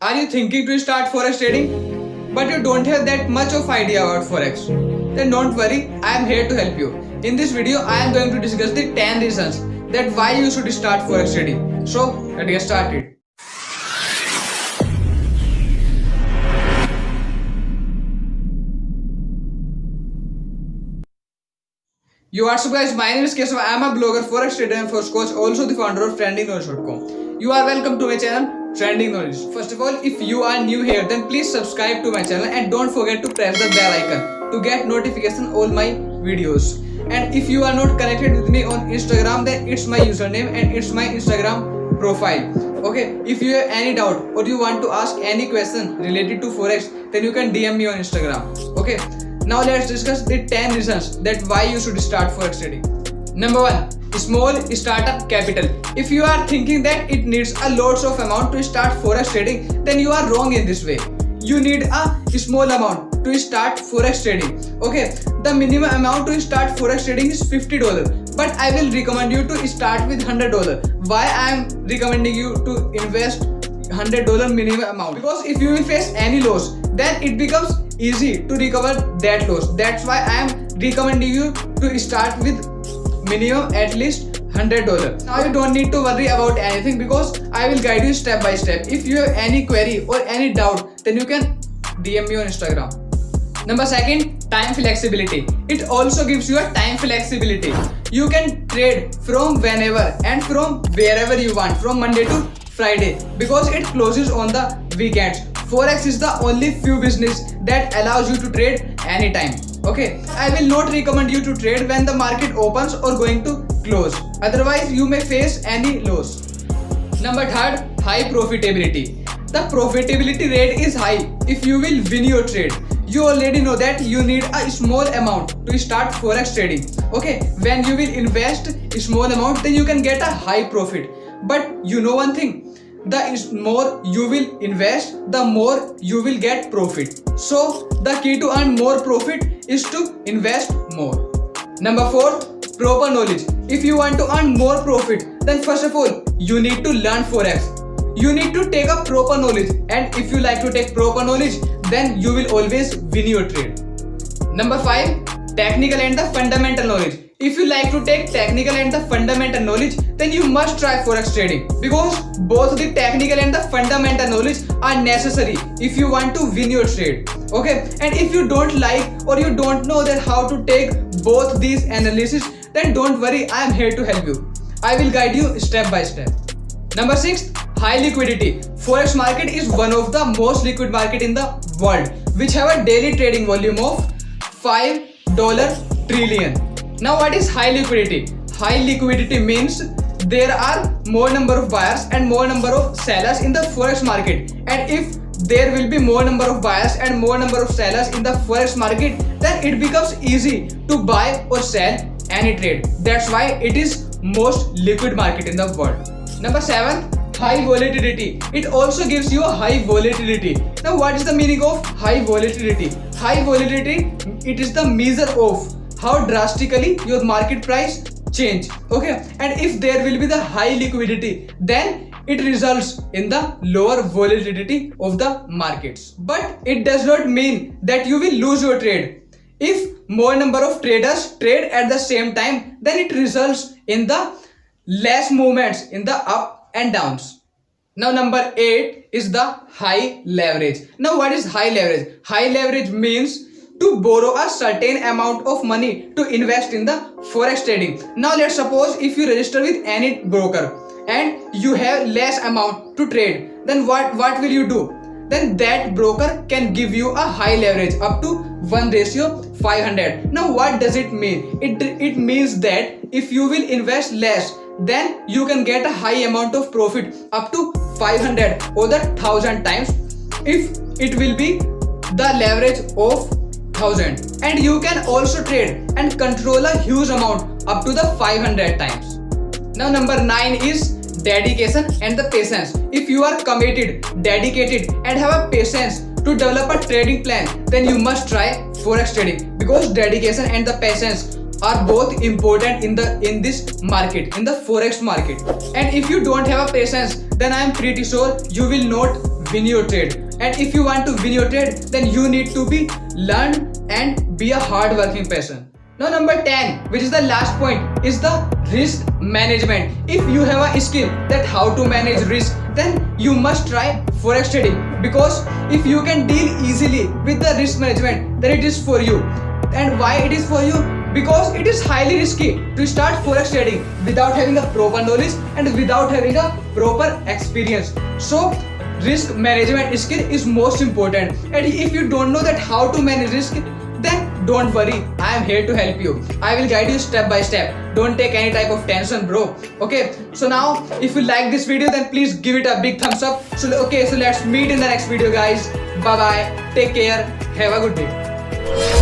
Are you thinking to start forex trading but you don't have that much of idea about forex? Then don't worry, I am here to help you. In this video I am going to discuss the 10 reasons that why you should start forex trading. So let's get started. Yo, what's up guys, my name is Keshav. I am a blogger, forex trader and forex coach, also the founder of trendingknowledge.com. You are welcome to my channel Trending Knowledge. First of all, if you are new here, then please subscribe to my channel and don't forget to press the bell icon to get notification all my videos. And if you are not connected with me on Instagram, then it's my username and it's my Instagram profile. Okay, if you have any doubt or you want to ask any question related to forex, then you can DM me on Instagram. Okay, now let's discuss the 10 reasons that why you should start forex trading. Number 1. Small startup capital. If you are thinking that it needs a lots of amount to start forex trading, then you are wrong in this way. You need a small amount to start forex trading. Okay, the minimum amount to start forex trading is $50, but I will recommend you to start with $100. Why I am recommending you to invest $100 minimum amount? Because if you will face any loss, then it becomes easy to recover that loss. That's why I am recommending you to start with minimum at least $100. Now you don't need to worry about anything because I will guide you step by step. If you have any query or any doubt, then you can DM me on Instagram. Number 2, time flexibility. It also gives you a time flexibility. You can trade from whenever and from wherever you want, from Monday to Friday, because it closes on the weekends. Forex is the only few business that allows you to trade anytime. Okay, I will not recommend you to trade when the market opens or going to close. Otherwise, you may face any loss. Number 3, high profitability. The profitability rate is high if you will win your trade. You already know that you need a small amount to start forex trading. Okay, when you will invest a small amount, then you can get a high profit. But you know one thing, the more you will invest, the more you will get profit. So the key to earn more profit is to invest more. Number 4, proper knowledge. If you want to earn more profit, then first of all, you need to learn forex. You need to take a proper knowledge, and if you like to take proper knowledge, then you will always win your trade. Number 5, technical and the fundamental knowledge. If you like to take technical and the fundamental knowledge, then you must try forex trading, because both the technical and the fundamental knowledge are necessary if you want to win your trade. Okay, and if you don't like or you don't know that how to take both these analysis, then don't worry, I am here to help you. I will guide you step by step. Number 6, high liquidity. Forex market is one of the most liquid market in the world, which have a daily trading volume of $5 trillion. Now what is high liquidity? High liquidity means there are more number of buyers and more number of sellers in the forex market. And if there will be more number of buyers and more number of sellers in the forex market, then it becomes easy to buy or sell any trade. That's why it is most liquid market in the world. Number 7, high volatility. It also gives you a high volatility. Now what is the meaning of high volatility? High volatility, it is the measure of how drastically your market price change. Okay, and if there will be the high liquidity, then it results in the lower volatility of the markets. But it does not mean that you will lose your trade. If more number of traders trade at the same time, then it results in the less movements in the up and downs. Now number 8 is the high leverage. Now what is high leverage? High leverage means to borrow a certain amount of money to invest in the forex trading. Now let's suppose if you register with any broker and you have less amount to trade, then what will you do? Then that broker can give you a high leverage up to 1:500. Now what does it mean? It means that if you will invest less, then you can get a high amount of profit up to 500 or the 1000 times if it will be the leverage of 1000. And you can also trade and control a huge amount up to the 500 times. Now number 9 is dedication and the patience. If you are committed, dedicated and have a patience to develop a trading plan, then you must try forex trading, because dedication and the patience are both important in this market, in the forex market. And if you don't have a patience, then I am pretty sure you will not win your trade. And if you want to win your trade, then you need to be learn and be a hard working person. Now number 10, which is the last point, is the risk management. If you have a skill that how to manage risk, then you must try forex trading, because if you can deal easily with the risk management, then it is for you. And why it is for you? Because it is highly risky to start forex trading without having a proper knowledge and without having a proper experience. So risk management skill is most important, and if you don't know that how to manage risk, then don't worry, I am here to help you. I will guide you step by step. Don't take any type of tension, bro. Okay, so now if you like this video, then please give it a big thumbs up. So let's meet in the next video, guys. Bye bye, take care, have a good day.